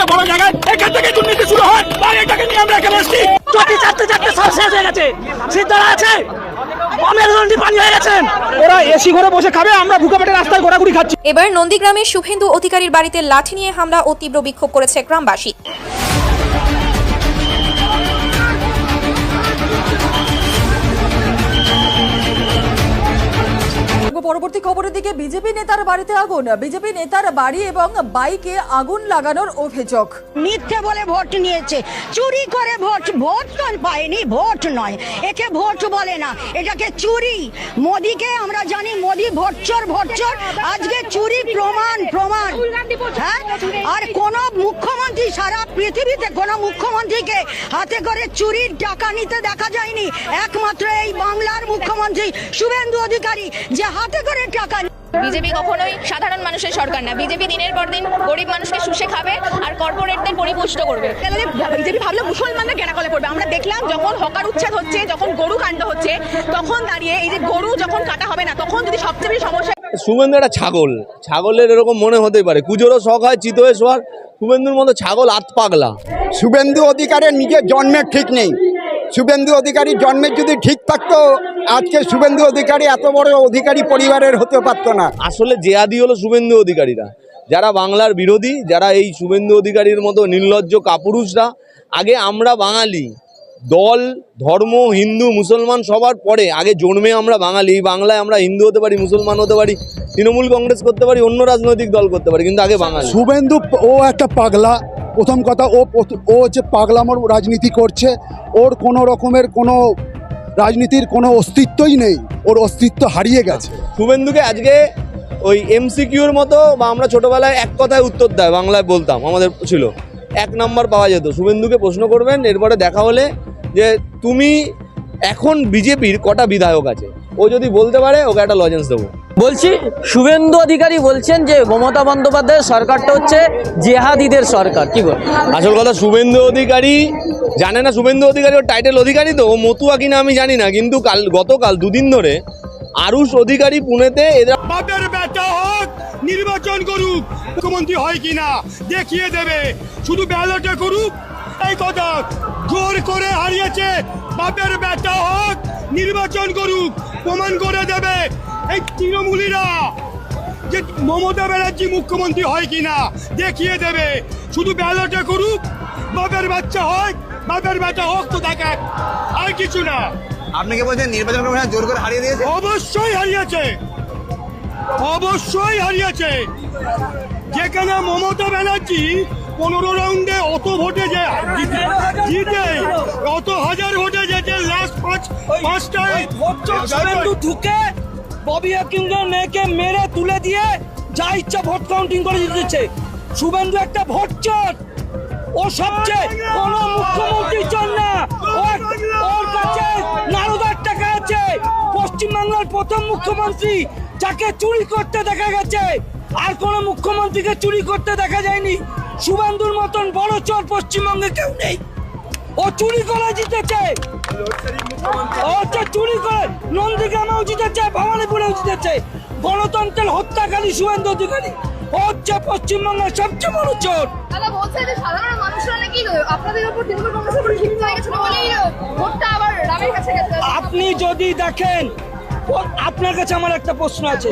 সবথেকে বড় জায়গায় এখান থেকে দুর্নীতি শুরু হয়, আর এটাকে নিয়ে আমরা এখানে এসেছি। চটি চারটে সব শেষ হয়ে গেছে, সিদ্ধারা আছে মেরুদণ্ডী পানি হয়ে গেছেন। ওরা এসি ঘরে বসে খাবে, আমরা ভুকা পেটে রাস্তায় ঘোরাঘুরি খাচ্ছি। এবার নন্দীগ্রামে শুভেন্দু অধিকারীর বাড়িতে লাঠি নিয়ে হামলা ও তীব্র বিক্ষোভ করেছে গ্রামবাসী। পরবর্তী খবরের দিকে বিজেপি নেতার বাড়িতে আগুন, বিজেপি নেতার বাড়ি এবং বাইকে আগুন লাগানোর অভিযোগ। মিথ্যে বলে ভোট নিয়েছে, চুরি করে ভোট তো পায়নি, ভোট নয়, একে ভোট বলে না, এটাকে চুরি। মোদিকে আমরা জানি মোদি ভোটচোর, আজকে চুরি প্রমাণ। হ্যাঁ, আর কোন মুখ্যমন্ত্রী সারা পৃথিবীতে কোন মুখ্যমন্ত্রীকে হাতে করে চুরির টাকা নিতে দেখা যায়নি, একমাত্র এই বাংলার মুখ্যমন্ত্রী শুভেন্দু অধিকারী যে হাতে করে টাকা। বিজেপি কখনোই সাধারণ মানুষের সরকার না। বিজেপি দিনের পর দিন গরিব মানুষকে শুষে খাবে আর কর্পোরেটদের পরিপুষ্ট করবে। বিজেপি ভাবলে মুসলমানদের গেরাকলে পড়বে। আমরা দেখলাম যখন হকার উচ্ছেদ হচ্ছে, যখন গরু কাণ্ড হচ্ছে, তখন দাঁড়িয়ে এই যে গরু যখন কাটা হবে না, তখন যদি সবচেয়ে বেশি সমস্যা। শুভেন্দু একটা ছাগলের এরকম মনে হতেই পারে, কুজোরও শখ হয়, চিত হয়ে শোয়ার। শুভেন্দুর মতো ছাগল আত পাগলা। শুভেন্দু অধিকারীর নিজের জন্মের ঠিক নেই। শুভেন্দু অধিকারীর জন্মের যদি ঠিক থাকতো, আজকে শুভেন্দু অধিকারী এত বড় অধিকারী পরিবারের হতে পারতো না। আসলে জেহাদি হলো শুভেন্দু অধিকারীরা, যারা বাংলার বিরোধী, যারা এই শুভেন্দু অধিকারীর মতো নির্লজ্জ কাপুরুষরা। আগে আমরা বাঙালি, দল ধর্ম হিন্দু মুসলমান সবার পরে, আগে জন্মে আমরা বাঙালি। এই বাংলায় আমরা হিন্দু হতে পারি, মুসলমান হতে পারি, তৃণমূল কংগ্রেস করতে পারি, অন্য রাজনৈতিক দল করতে পারি, কিন্তু আগে বাঙালি। শুভেন্দু ও একটা পাগলা। প্রথম কথা, ও যে পাগলামোর রাজনীতি করছে, ওর কোনো রকমের কোনো রাজনীতির কোনো অস্তিত্বই নেই, ওর অস্তিত্ব হারিয়ে গেছে। শুভেন্দুকে আজকে ওই এমসিকিউর মতো, বা আমরা ছোটবেলায় এক কথায় উত্তর দেয় বাংলায় বলতাম, আমাদের ছিল 1 নম্বর পাওয়া যেত। শুভেন্দুকে প্রশ্ন করবেন, এরপরে দেখা হলে যে তুমি এখন বিজেপির কটা বিধায়ক আছে, ও যদি বলতে পারে ওকে একটা লজেন্স দেবো। বলছি, শুভেন্দু অধিকারী বলছেন যে মমতা বন্দ্যোপাধ্যায়ের সরকারটা হচ্ছে জেহাদিদের সরকার, কি বল? আসল কথা, শুভেন্দু অধিকারী জানে না শুভেন্দু অধিকারী ওর টাইটেল অধিকারী, তো ও মতুয়া কিনা আমি জানি না, কিন্তু গতকাল 2 দিন ধরে আরুষ অধিকারী পুনেতে বাপের বেটা হোক, নির্বাচন করুক, মুখ্যমন্ত্রী হয় কিনা দেখিয়ে দেবে, শুধু ব্যালটে করুক। এই কথা জোর করে হারিয়েছে, বাপের বেটা হোক, নির্বাচন করুক, প্রমাণ করে দেবে এই তৃণমূলীরা যে মমতা ব্যানার্জি মুখ্যমন্ত্রী হয় কিনা দেখিয়ে দেবে, শুধু ব্যালটে করুক, বাপের বাচ্চা হয়, বাপের বেটা হোক, তো দেখাক, আর কিছু না। আপনি কি বলছেন নির্বাচন কমিশন জোর করে হারিয়ে দিয়েছে? অবশ্যই হারিয়েছে। যেখানে মমতা ব্যানার্জি 15 রাউন্ডে অত ভোটে জিতে, অত হাজার ভোটে যেতে, লাস্ট পাঁচটায় শুভেন্দু ঢুকে ববি হাকিমের মেয়েকে মেরে তুলে দিয়ে যা ইচ্ছা ভোট কাউন্টিং করে দিতেছে। শুভেন্দু একটা ভোট চোর, ও সবচেয়ে কোন মুখ্যমন্ত্রীর জন্য ওর কাছে নারদার টাকা আছে। পশ্চিমবাংলার প্রথম মুখ্যমন্ত্রী যাকে চুরি করতে দেখা গেছে, আর কোন মুখ্যমন্ত্রীকে চুরি করতে দেখা যায়নি। শুভেন্দুর মতন বড় চোর পশ্চিমবঙ্গে কেউ নেই। ও চুরি করে জিতেছে, ও চুরি করে নন্দীগ্রামেও জিতেছে, ভবানীপুরেও জিতেছে। গণতন্ত্রের হত্যাকারী শুভেন্দু অধিকারী হচ্ছে পশ্চিমবঙ্গের সবচেয়ে বড় চোর। আপনি যদি দেখেন, আপনার কাছে আমার একটা প্রশ্ন আছে।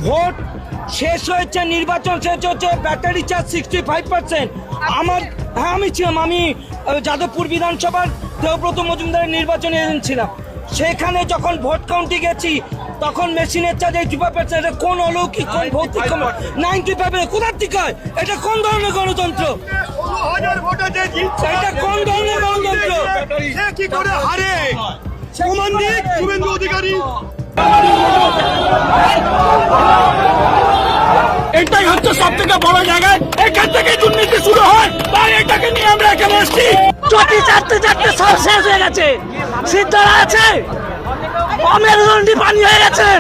ভোট শেষ হয়েছে, নির্বাচন শেষ হচ্ছে, ব্যাটারি চার্জ 65%। আমি ছিলাম, আমি যাদবপুর বিধানসভার দেবব্রত মজুমদারের নির্বাচনে ছিলাম। সেখানে যখন ভোট কাউন্টি গেছি, তখন মেশিনের চার্জ 85%। এটা কোন অলৌকিক, কোন ভৌতিক 95%? কোথার থেকে? এটা কোন ধরনের গণতন্ত্র? এটা কোন ধরনের গণতন্ত্র? কি করে হারে প্রমাণ দিক শুভেন্দু অধিকারী। এটাই হচ্ছে সবথেকে বড় জায়গায় এখান থেকে দুর্নীতি শুরু হয়, তাই এটাকে নিয়ে আমরা এখানে এসেছি। চটি চারটে সব শেষ হয়ে গেছে, সিদ্ধারা আছে মেরুদণ্ডী পানি হয়ে গেছেন।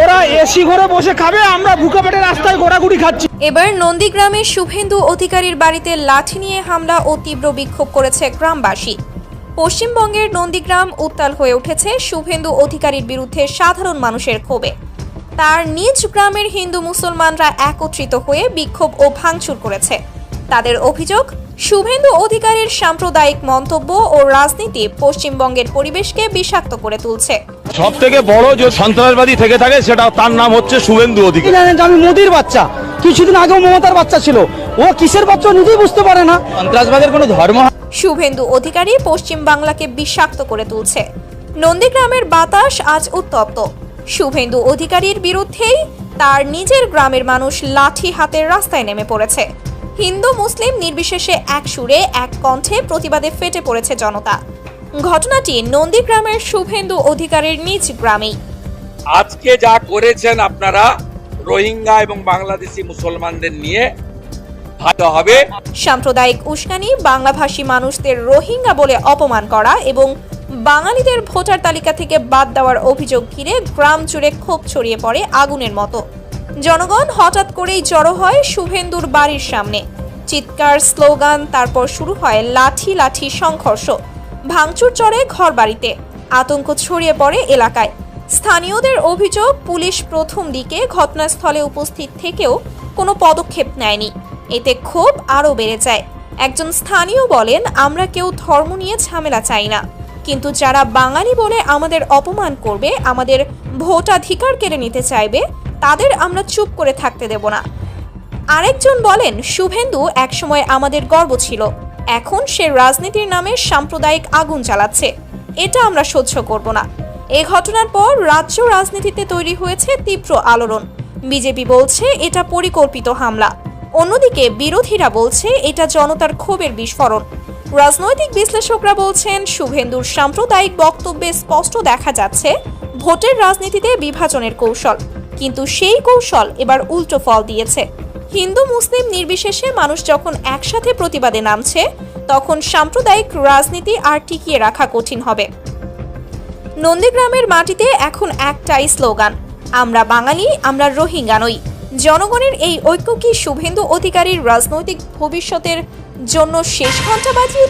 ওরা এসি ঘরে বসে খাবে, আমরা ভুকা পেটে রাস্তায় ঘোরাঘুরি খাচ্ছি। এবার নন্দীগ্রামে শুভেন্দু অধিকারীর বাড়িতে লাঠি নিয়ে হামলা ও তীব্র বিক্ষোভ করেছে গ্রামবাসী। পশ্চিমবঙ্গের নন্দীগ্রাম উত্তাল হয়ে উঠেছে শুভেন্দু অধিকারীর বিরুদ্ধে সাধারণ মানুষের ক্ষোভে। তার নিজ গ্রামের হিন্দু মুসলমানরা একত্রিত হয়ে বিক্ষোভ ও ভাঙচুর করেছে। তাদের অভিযোগ, শুভেন্দু অধিকারীর সাম্প্রদায়িক মন্তব্য ও রাজনীতি পশ্চিমবঙ্গের পরিবেশকে বিষাক্ত করে তুলছে। সব থেকে বড় যে সন্ত্রাসবাদী থেকে থাকে সেটা তার নাম হচ্ছে শুভেন্দু অধিকারী। আমি মোদির বাচ্চা, কিছুদিন আগেও মমতার বাচ্চা ছিল, ও কিসের বাচ্চা নিজেই বুঝতে পারে না। সন্ত্রাসবাদের কোনো ধর্ম। শুভেন্দু অধিকারী পশ্চিম বাংলাকে বিষাক্ত করে তুলছে। নন্দীগ্রামের বাতাস আজ উত্তপ্ত। শুভেন্দু অধিকারীর বিরুদ্ধেই তার নিজের গ্রামের মানুষ লাঠি হাতের রাস্তায় নেমে পড়েছে। হিন্দু মুসলিম নির্বিশেষে এক সুরে এক কণ্ঠে প্রতিবাদে ফেটে পড়েছে জনতা। ঘটনাটি নন্দীগ্রামের শুভেন্দু অধিকারীর নিজ গ্রামেই। আজকে যা করেছেন আপনারা রোহিঙ্গা এবং বাংলাদেশি মুসলমানদের নিয়ে ভালো হবে। সাম্প্রদায়িক উস্কানি, বাংলাভাষী মানুষদের রোহিঙ্গা বলে অপমান করা এবং বাঙালিদের ভোটার তালিকা থেকে বাদ দেওয়ার অভিযোগ ঘিরে গ্রাম জুড়ে ক্ষোভ ছড়িয়ে পড়ে আগুনের মতো। জনগণ হঠাৎ করেই জড়ো হয় শুভেন্দুর বাড়ির সামনে। চিৎকার, স্লোগান, তারপর শুরু হয় লাঠি লাঠি সংঘর্ষ। ভাঙচুর চড়ে ঘর বাড়িতে, আতঙ্ক ছড়িয়ে পড়ে এলাকায়। স্থানীয়দের অভিযোগ, পুলিশ প্রথম দিকে ঘটনাস্থলে উপস্থিত থেকেও কোনো পদক্ষেপ নেয়নি। এতে ক্ষোভ আরও বেড়ে যায়। একজন স্থানীয় বলেন, আমরা কেউ ধর্ম নিয়ে ঝামেলা চাই না, কিন্তু যারা বাঙালি বলে আমাদের অপমান করবে, আমাদের ভোটাধিকার কেড়ে নিতে চাইবে, তাদের আমরা চুপ করে থাকতে দেব না। আরেকজন বলেন, শুভেন্দু একসময় আমাদের গর্ব ছিল, এখন সে রাজনীতির নামে সাম্প্রদায়িক আগুন জ্বালাচ্ছে, এটা আমরা সহ্য করব না। এ ঘটনার পর রাজ্য রাজনীতিতে তৈরি হয়েছে তীব্র আলোড়ন। বিজেপি বলছে এটা পরিকল্পিত হামলা, অন্যদিকে বিরোধীরা বলছে এটা জনতার ক্ষোভের বিস্ফোরণ। রাজনৈতিক বিশ্লেষকরা বলছেন, শুভেন্দুর সাম্প্রদায়িক বক্তব্যে স্পষ্ট দেখা যাচ্ছে ভোটের রাজনীতিতে বিভাজনের কৌশল, কিন্তু সেই কৌশল এবার উল্টো ফল দিয়েছে। হিন্দু মুসলিম নির্বিশেষে মানুষ যখন একসাথে প্রতিবাদে নামছে, তখন সাম্প্রদায়িক রাজনীতি আর টিকিয়ে রাখা কঠিন হবে। নন্দীগ্রামের মাটিতে এখন একটাই স্লোগান, আমরা বাঙালি, আমরা রোহিঙ্গা নই। জনগণের এই ঐক্য কি শুভেন্দু অধিকারীর রাজনৈতিক ভবিষ্যতের জন্য শেষ ঘণ্টাবাজি?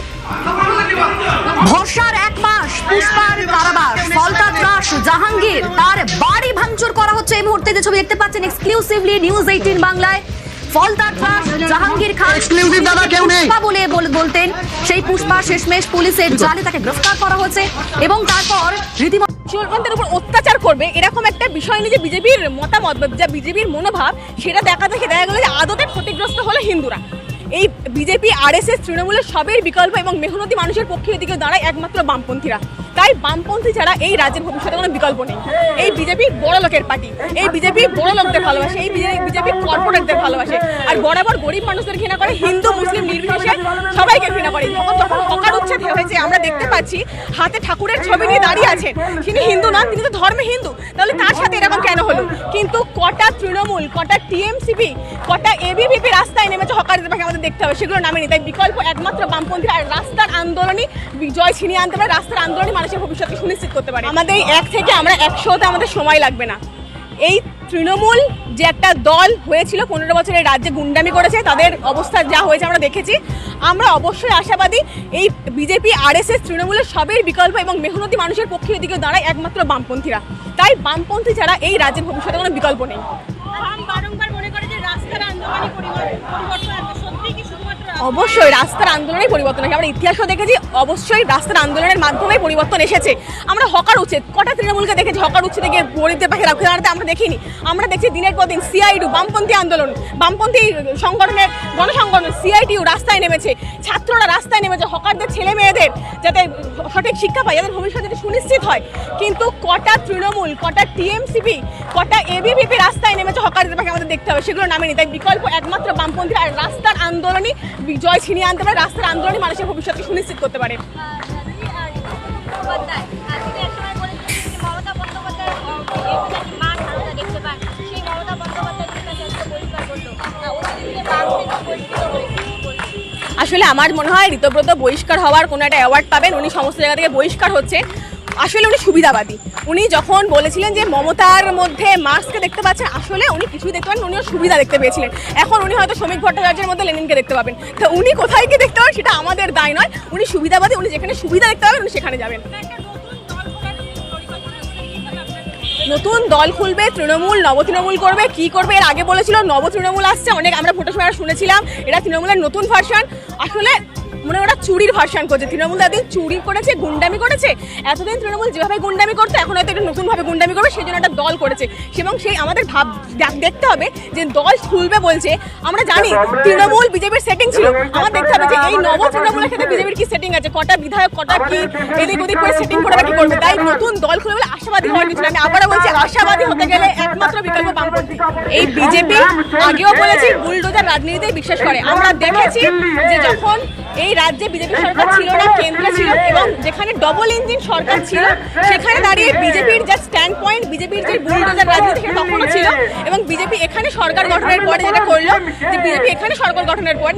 ভরসার এক মাস, পুষ্পার কারাবাস, ফলতা ত্রাস জাহাঙ্গীর, তার বাড়ি ভাঙচুর করা হচ্ছে। এই মুহূর্তে যে ছবি দেখতে পাচ্ছেন এক্সক্লুসিভলি নিউজ 18 বাংলায়, ফলতা ত্রাস জাহাঙ্গীর খান পুষ্পা বলে বলতেন, সেই পুষ্পা শেষমেশ পুলিশের জালে তাকে গ্রেফতার করা হয়েছে এবং তারপর রীতিমতো মুসলমানদের উপর অত্যাচার করবে এরকম একটা বিষয় নিয়ে যে বিজেপির মতামত বা বিজেপির মনোভাব, সেটা দেখা গেল যে আদতে ক্ষতিগ্রস্ত হলো হিন্দুরা। এই বিজেপি, আরএসএস, তৃণমূলের সবের বিকল্প এবং মেহনতি মানুষের পক্ষে দিকে দাঁড়ায় একমাত্র বামপন্থীরা। তাই বামপন্থী ছাড়া এই রাজ্যের ভবিষ্যতে কোনো বিকল্প নেই। এই বিজেপি বড় লোকের পার্টি, এই বিজেপি বড় লোকদের ভালোবাসে, এই বিজেপি কর্পোরেটদের ভালোবাসে, আর বরাবর গরিব মানুষদের ঘৃণা করে, হিন্দু মুসলিম নির্বিশেষে সবাইকে ঘৃণা করে। যখন হকার উচ্ছেদ হয়েছে আমরা দেখতে পাচ্ছি হাতে ঠাকুরের ছবি নিয়ে দাঁড়িয়ে আছেন, তিনি হিন্দু না, তিনি তো ধর্মে হিন্দু, তাহলে তার সাথে এরকম কেন হলো? কিন্তু কটা তৃণমূল, কটা টিএমসিপি, কটা এবিভিপি রাস্তায় নেমেছে হকারদের পাশে, আমাদের দেখতে হবে, সেগুলো নামেনি। তাই বিকল্প একমাত্র বামপন্থী, আর রাস্তার আন্দোলনই বিজয় ছিনিয়ে আনতে পারে, রাস্তার আন্দোলনই মানুষের ভবিষ্যৎকে সুনিশ্চিত করতে পারে। আমাদের 1 থেকে আমরা 100তে আমাদের সময় লাগবে না। এই তৃণমূল যে একটা দল হয়েছিল 15 বছরের রাজ্যে গুন্ডামি করেছে, তাদের অবস্থা যা হয়েছে আমরা দেখেছি। আমরা অবশ্যই আশাবাদী এই বিজেপি, আরএসএস, তৃণমূলের সবের বিকল্প এবং মেহনতি মানুষের পক্ষে দিকে দাঁড়ায় একমাত্র বামপন্থীরা। তাই বামপন্থী ছাড়া এই রাজ্যের ভবিষ্যতে কোনো বিকল্প নেই। অবশ্যই রাস্তার আন্দোলনের পরিবর্তন আছে, আমরা ইতিহাসও দেখেছি, অবশ্যই রাস্তার আন্দোলনের মাধ্যমে পরিবর্তন এসেছে। আমরা হকার উচ্ছেদ, কটা তৃণমূলকে দেখেছি হকার উচ্ছেদে গিয়ে গরিবদের পাশে রাখতে দাঁড়াতে আমরা দেখিনি। আমরা দেখছি দিনের পর দিন সিআইটিউ, বামপন্থী আন্দোলন, বামপন্থী সংগঠনের গণসংগঠন সিআইটিউ রাস্তায় নেমেছে, ছাত্ররা রাস্তায় নেমেছে হকারদের ছেলে মেয়েদের যাতে সঠিক শিক্ষা পায়, যাদের ভবিষ্যৎ যাতে সুনিশ্চিত হয়। কিন্তু কটা তৃণমূল, কটা টিএমসিপি, কটা এবিভিপি রাস্তায় নেমেছে হকারদের পাশে, আমাদের দেখতে হবে, সেগুলো নামেনি। তাই বিকল্প একমাত্র বামপন্থী, আর রাস্তার আন্দোলনই বিজয় ছিনিয়ে আনতে পারে, রাস্তার আন্দোলনই মানুষের ভবিষ্যৎকে সুনিশ্চিত করতে পারে। আসলে আমার মনে হয় ঋতব্রত বহিষ্কার হওয়ার কোনো একটা অ্যাওয়ার্ড পাবেন। উনি সমস্ত জায়গা থেকে বহিষ্কার হচ্ছে, আসলে উনি সুবিধাবাদী। উনি যখন বলেছিলেন যে মমতার মধ্যে মার্কসকে দেখতে পাচ্ছেন, আসলে উনি কিছুই দেখতে পান, উনিও সুবিধা দেখতে পেয়েছিলেন। এখন উনি হয়তো শ্রমিক ভট্টাচার্যের মধ্যে লেনিনকে দেখতে পাবেন, তো উনি কোথায় কি দেখতে পাবেন সেটা আমাদের দায় নয়। উনি সুবিধাবাদী, উনি যেখানে সুবিধা দেখতে পাবেন উনি সেখানে যাবেন। নতুন দল খুলবে, তৃণমূল নবতৃণমূল করবে, কি করবে। এর আগে বলেছিল নবতৃণমূল আসছে, অনেক আমরা ভোটের সময় শুনেছিলাম এটা তৃণমূলের নতুন ভার্সন। আসলে মনে ওরা চুরির ভার্সন করছে। তৃণমূল এতদিন চুরি করেছে, গুন্ডামি করেছে। এতদিন তৃণমূল যেভাবে গুন্ডামি করতো এখন হয়তো এটা নতুনভাবে গুন্ডামি করবে, সেই জন্য একটা দল করেছে। এবং সেই আমাদের দেখতে হবে যে দল খুলবে বলছে, আমরা জানি তৃণমূল বিজেপির সেটিং ছিল, আমার দেখতে হবে যে এই নব তৃণমূলের ক্ষেত্রে বিজেপির কি সেটিং আছে, কটা বিধায়ক কটা কি এদিক ওদিক করে সেটিং করে কি করবে। তাই নতুন দল খুলবে বলে আশাবাদী হওয়ার কিছু না। আমি আবারও বলছি, আশাবাদী হতে গেলে একমাত্র বিকল্প বামপন্থী। এই বিজেপি আগেও বলেছি বুলডোজার রাজনীতিতে বিশ্বাস করে। আমরা দেখেছি যে যখন এই রাজ্যে বিজেপি সরকার ছিল না, কেন্দ্রে ছিল, এবং যেখানে ডবল ইঞ্জিন সরকার ছিল সেখানে দাঁড়িয়ে বিজেপির যে স্ট্যান্ড পয়েন্ট, বিজেপির যে বুলডোজার রাজনীতি সেটা তখনও ছিল। এবং বিজেপি এখানে সরকার গঠনের পরে যেটা করলো, যে বিজেপি এখানে সরকার গঠনের পর